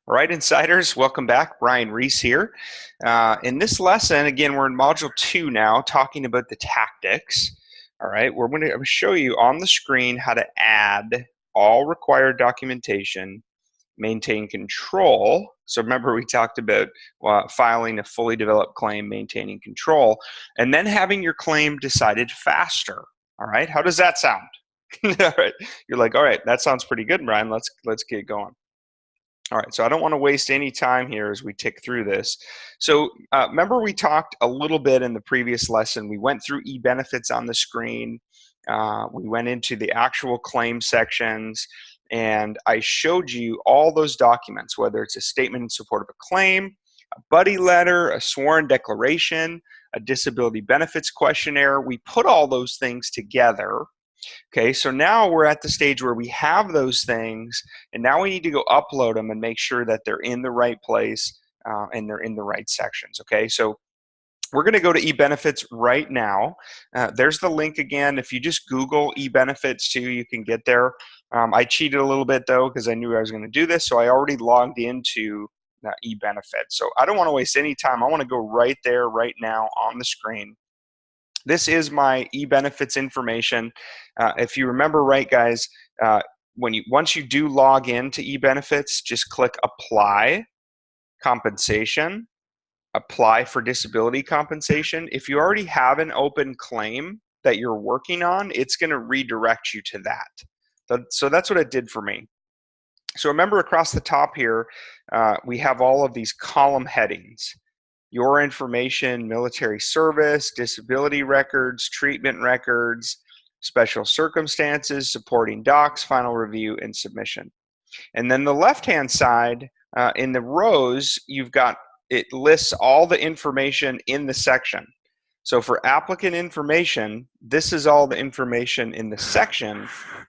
All right, Insiders, welcome back. Brian Reese here. In this lesson, again, we're in Module 2 now, talking about the tactics. All right, we're going to show you on the screen how to add all required documentation, maintain control. So remember, we talked about filing a fully developed claim, maintaining control, and then having your claim decided faster. All right, how does that sound? All right, you're like, all right, that sounds pretty good, Brian. Let's get going. All right, so I don't want to waste any time here as we tick through this. So remember we talked a little bit in the previous lesson. We went through e-benefits on the screen. We went into the actual claim sections, and I showed you all those documents, whether it's a statement in support of a claim, a buddy letter, a sworn declaration, a disability benefits questionnaire. We put all those things together. Okay, so now we're at the stage where we have those things, and now we need to go upload them and make sure that they're in the right place and they're in the right sections. Okay, so we're going to go to eBenefits right now. There's the link again. If you just Google eBenefits too, you can get there. I cheated a little bit though because I knew I was going to do this, so I already logged into eBenefits. So I don't want to waste any time. I want to go right there right now on the screen. This is my eBenefits information. If you remember right, guys, once you do log into eBenefits, just click Apply Compensation, Apply for Disability Compensation. If you already have an open claim that you're working on, it's going to redirect you to that. So that's what it did for me. So remember across the top here, we have all of these column headings. Your information, military service, disability records, treatment records, special circumstances, supporting docs, final review, and submission. And then the left-hand side, in the rows, it lists all the information in the section. So for applicant information, this is all the information in the section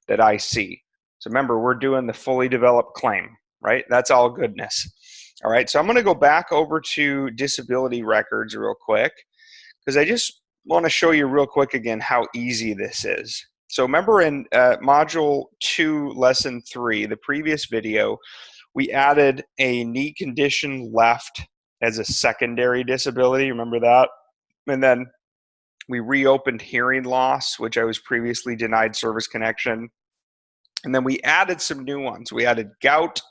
that I see. So remember, we're doing the fully developed claim, right? That's all goodness. All right, so I'm going to go back over to disability records real quick because I just want to show you real quick again how easy this is. So remember in Module 2, Lesson 3, the previous video, we added a knee condition left as a secondary disability. Remember that? And then we reopened hearing loss, which I was previously denied service connection. And then we added some new ones. We added gout.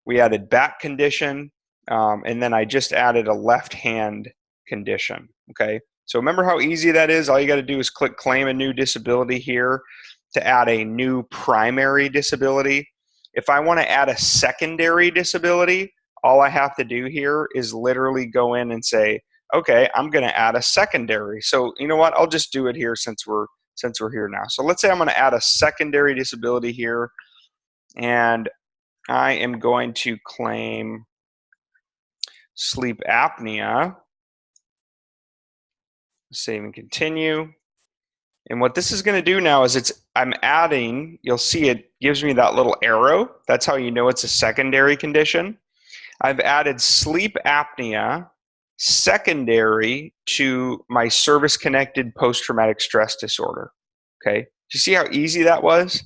We added back condition, and then I just added a left hand condition, okay? So remember how easy that is? All you gotta do is click claim a new disability here to add a new primary disability. If I wanna add a secondary disability, all I have to do here is literally go in and say, okay, I'm gonna add a secondary. So you know what, I'll just do it here since we're here now. So let's say I'm gonna add a secondary disability here, and I am going to claim sleep apnea. Save and continue. And what this is going to do now is I'm adding, you'll see it gives me that little arrow. That's how you know it's a secondary condition. I've added sleep apnea secondary to my service-connected post-traumatic stress disorder. Okay, do you see how easy that was?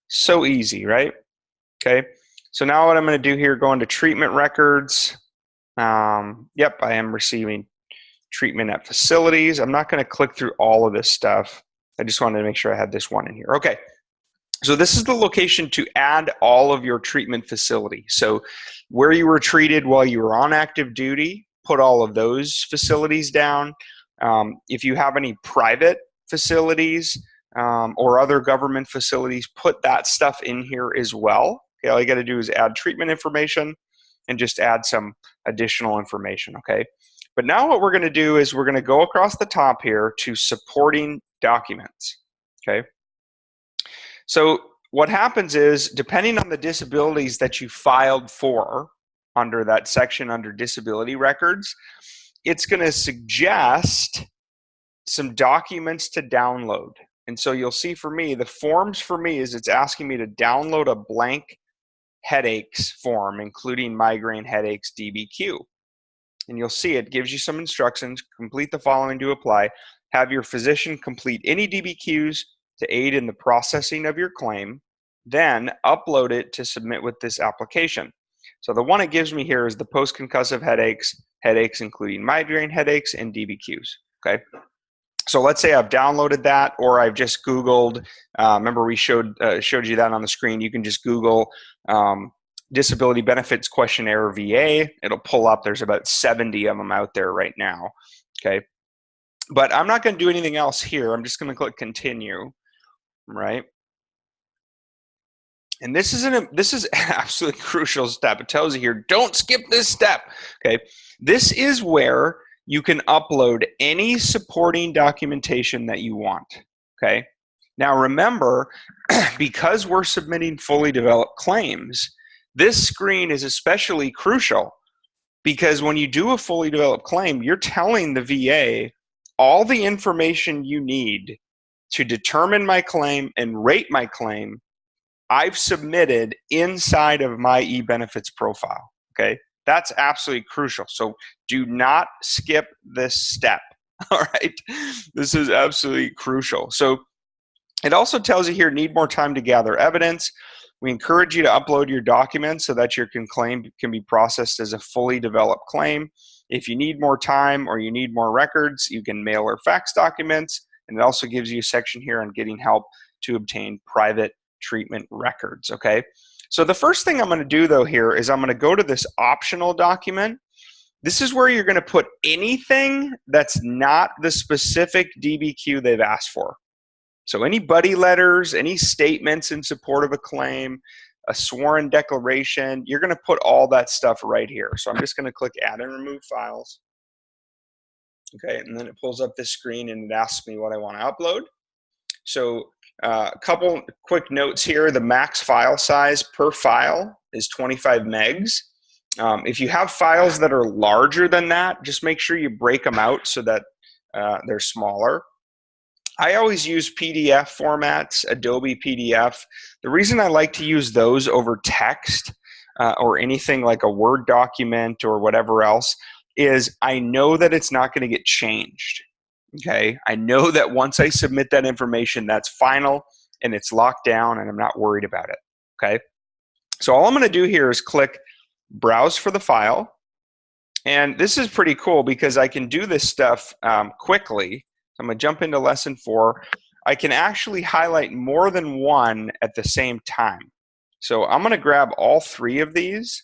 So easy, right? Okay. So now what I'm going to do here, go into treatment records. Yep, I am receiving treatment at facilities. I'm not going to click through all of this stuff. I just wanted to make sure I had this one in here. Okay, so this is the location to add all of your treatment facilities. So where you were treated while you were on active duty, put all of those facilities down. If you have any private facilities or other government facilities, put that stuff in here as well. Okay, all you got to do is add treatment information and just add some additional information, okay? But now what we're going to do is we're going to go across the top here to supporting documents, okay? So what happens is, depending on the disabilities that you filed for under that section under disability records, it's going to suggest some documents to download. And so you'll see for me, the forms for me is it's asking me to download a blank headaches form, including migraine headaches DBQ. And you'll see it gives you some instructions. Complete the following to apply. Have your physician complete any DBQs to aid in the processing of your claim. Then upload it to submit with this application. So the one it gives me here is the post-concussive headaches including migraine headaches and DBQs, okay? So let's say I've downloaded that, or I've just Googled, remember we showed you that on the screen. You can just Google disability benefits questionnaire VA. It'll pull up. There's about 70 of them out there right now, okay? But I'm not going to do anything else here. I'm just going to click continue, right? And this is an absolutely crucial step. It tells you here, don't skip this step, okay? This is where you can upload any supporting documentation that you want, okay? Now remember, because we're submitting fully developed claims, this screen is especially crucial because when you do a fully developed claim, you're telling the VA all the information you need to determine my claim and rate my claim I've submitted inside of my eBenefits profile, okay? That's absolutely crucial. So do not skip this step, all right? This is absolutely crucial. So it also tells you here, need more time to gather evidence. We encourage you to upload your documents so that your claim can be processed as a fully developed claim. If you need more time or you need more records, you can mail or fax documents. And it also gives you a section here on getting help to obtain private treatment records, okay? So the first thing I'm going to do though here is I'm going to go to this optional document. This is where you're going to put anything that's not the specific DBQ they've asked for. So any buddy letters, any statements in support of a claim, a sworn declaration, you're going to put all that stuff right here. So I'm just going to click add and remove files. Okay, and then it pulls up this screen and it asks me what I want to upload. So a couple quick notes here. The max file size per file is 25 megs. If you have files that are larger than that, just make sure you break them out so that they're smaller. I always use PDF formats, Adobe PDF. The reason I like to use those over text or anything like a Word document or whatever else is I know that it's not going to get changed. Okay, I know that once I submit that information, that's final and it's locked down and I'm not worried about it. Okay, so all I'm going to do here is click browse for the file. And this is pretty cool because I can do this stuff quickly. I'm going to jump into lesson 4. I can actually highlight more than one at the same time. So I'm going to grab all 3 of these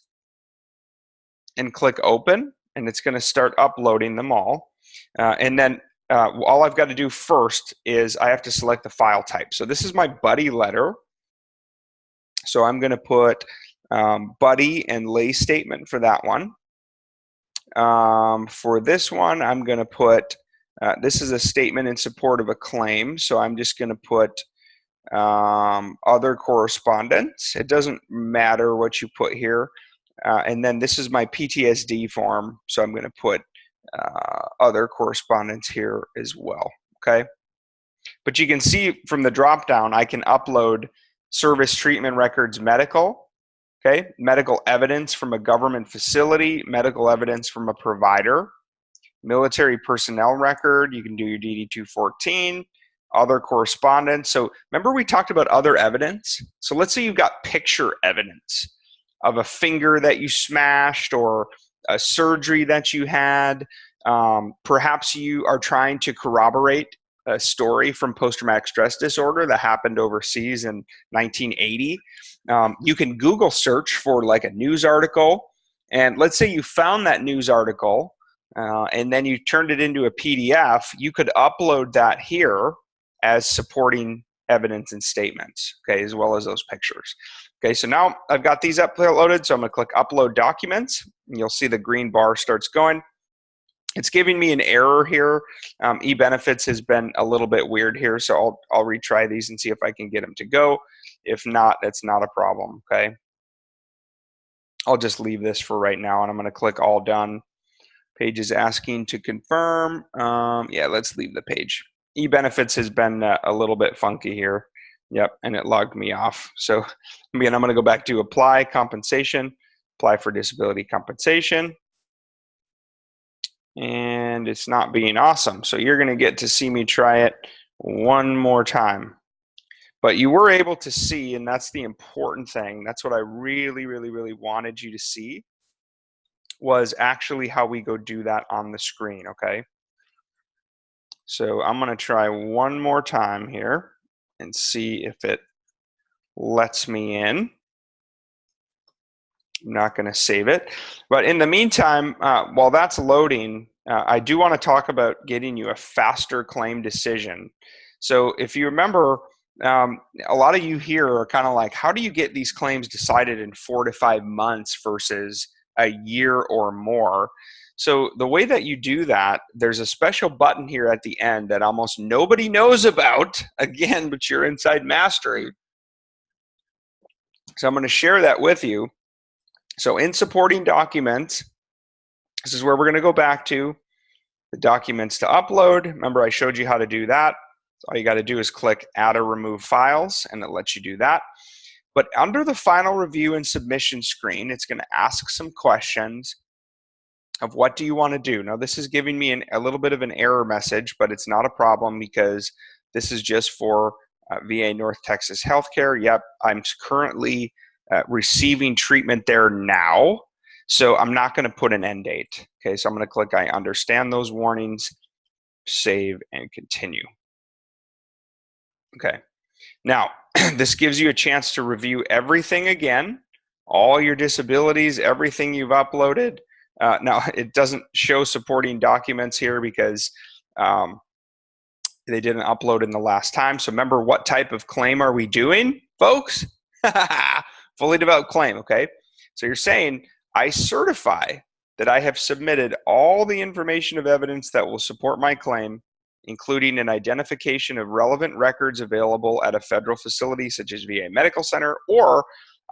and click open, and it's going to start uploading them all. And then all I've got to do first is I have to select the file type. So this is my buddy letter. So I'm going to put buddy and lay statement for that one. For this one, I'm going to put, this is a statement in support of a claim. So I'm just going to put other correspondence. It doesn't matter what you put here. And then this is my PTSD form. So I'm going to put other correspondence here as well, okay? But you can see from the drop down, I can upload service treatment records medical, okay? Medical evidence from a government facility, medical evidence from a provider, military personnel record, you can do your DD-214, other correspondence. So remember we talked about other evidence? So let's say you've got picture evidence of a finger that you smashed or a surgery that you had. Perhaps you are trying to corroborate a story from post-traumatic stress disorder that happened overseas in 1980. You can Google search for like a news article, and let's say you found that news article and then you turned it into a PDF. You could upload that here as supporting evidence and statements, okay, as well as those pictures. Okay, so now I've got these uploaded, so I'm going to click Upload Documents, and you'll see the green bar starts going. It's giving me an error here. eBenefits has been a little bit weird here, so I'll retry these and see if I can get them to go. If not, that's not a problem, okay? I'll just leave this for right now, and I'm going to click All Done. Page is asking to confirm. Yeah, let's leave the page. eBenefits has been a little bit funky here. Yep, and it logged me off. So again, I'm going to go back to apply compensation, apply for disability compensation. And it's not being awesome. So you're going to get to see me try it one more time. But you were able to see, and that's the important thing. That's what I really, really, really wanted you to see, was actually how we go do that on the screen, okay? So I'm going to try one more time here and see if it lets me in. I'm not going to save it. But in the meantime, while that's loading, I do want to talk about getting you a faster claim decision. So if you remember, a lot of you here are kind of like, how do you get these claims decided in 4 to 5 months versus a year or more? So the way that you do that, there's a special button here at the end that almost nobody knows about, again, but you're inside Mastery. So I'm going to share that with you. So in supporting documents, this is where we're going to go back to the documents to upload. Remember, I showed you how to do that. So all you got to do is click add or remove files, and it lets you do that. But under the final review and submission screen, it's going to ask some questions of what do you want to do. Now, this is giving me a little bit of an error message, but it's not a problem because this is just for VA North Texas Healthcare. Yep, I'm currently receiving treatment there now, so I'm not going to put an end date. Okay, so I'm going to click I understand those warnings, save, and continue. Okay, now this gives you a chance to review everything again, all your disabilities, everything you've uploaded. Now, it doesn't show supporting documents here because they didn't upload in the last time. So remember, what type of claim are we doing, folks? Fully developed claim, okay? So you're saying, I certify that I have submitted all the information of evidence that will support my claim, including an identification of relevant records available at a federal facility such as VA Medical Center, or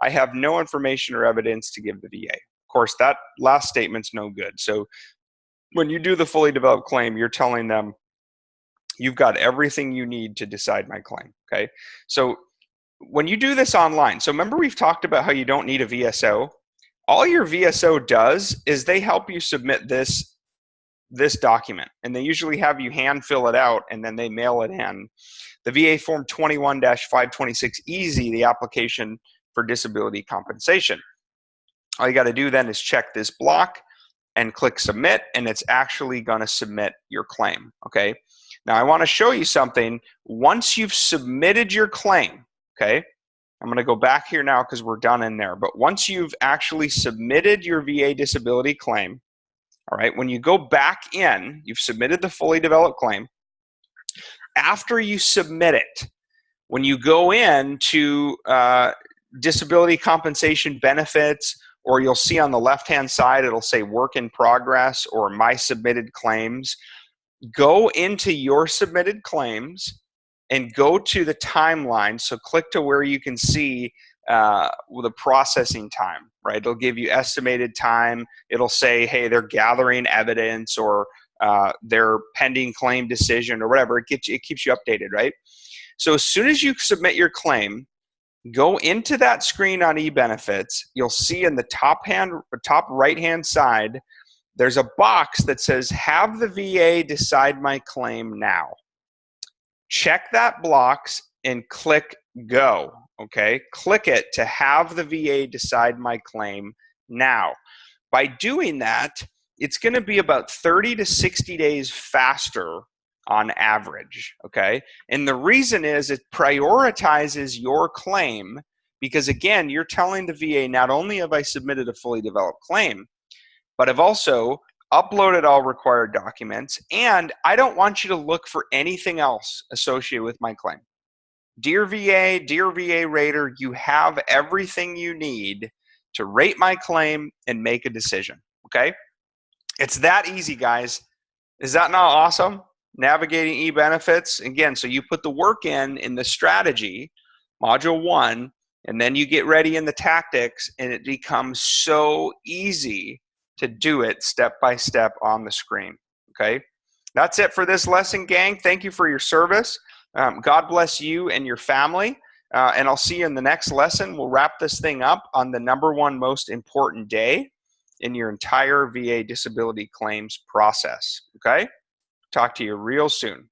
I have no information or evidence to give the VA. Of course, that last statement's no good. So when you do the fully developed claim, you're telling them you've got everything you need to decide my claim, okay? So when you do this online, so remember we've talked about how you don't need a VSO. All your VSO does is they help you submit this document, and they usually have you hand fill it out and then they mail it in. The VA Form 21-526 Easy, the application for disability compensation. All you got to do then is check this block and click submit, and it's actually going to submit your claim, okay? Now I want to show you something. Once you've submitted your claim, okay, I'm going to go back here now because we're done in there, but once you've actually submitted your VA disability claim, all right, when you go back in, you've submitted the fully developed claim. After you submit it, when you go in to disability compensation benefits, or you'll see on the left-hand side, it'll say work in progress or my submitted claims. Go into your submitted claims and go to the timeline. So click to where you can see the processing time, right? It'll give you estimated time. It'll say, hey, they're gathering evidence, or they're pending claim decision, or whatever. It keeps you updated, right? So as soon as you submit your claim, go into that screen on eBenefits. You'll see in the top right-hand side, there's a box that says, have the VA decide my claim now. Check that box and click go, okay? Click it to have the VA decide my claim now. By doing that, it's going to be about 30 to 60 days faster on average, okay? And the reason is it prioritizes your claim because, again, you're telling the VA, not only have I submitted a fully developed claim, but I've also uploaded all required documents, and I don't want you to look for anything else associated with my claim. Dear VA rater, you have everything you need to rate my claim and make a decision, okay? It's that easy, guys. Is that not awesome? Navigating eBenefits, again, so you put the work in the strategy, module 1, and then you get ready in the tactics, and it becomes so easy to do it step by step on the screen, okay? That's it for this lesson, gang. Thank you for your service. God bless you and your family, and I'll see you in the next lesson. We'll wrap this thing up on the #1 most important day in your entire VA disability claims process, okay? Talk to you real soon.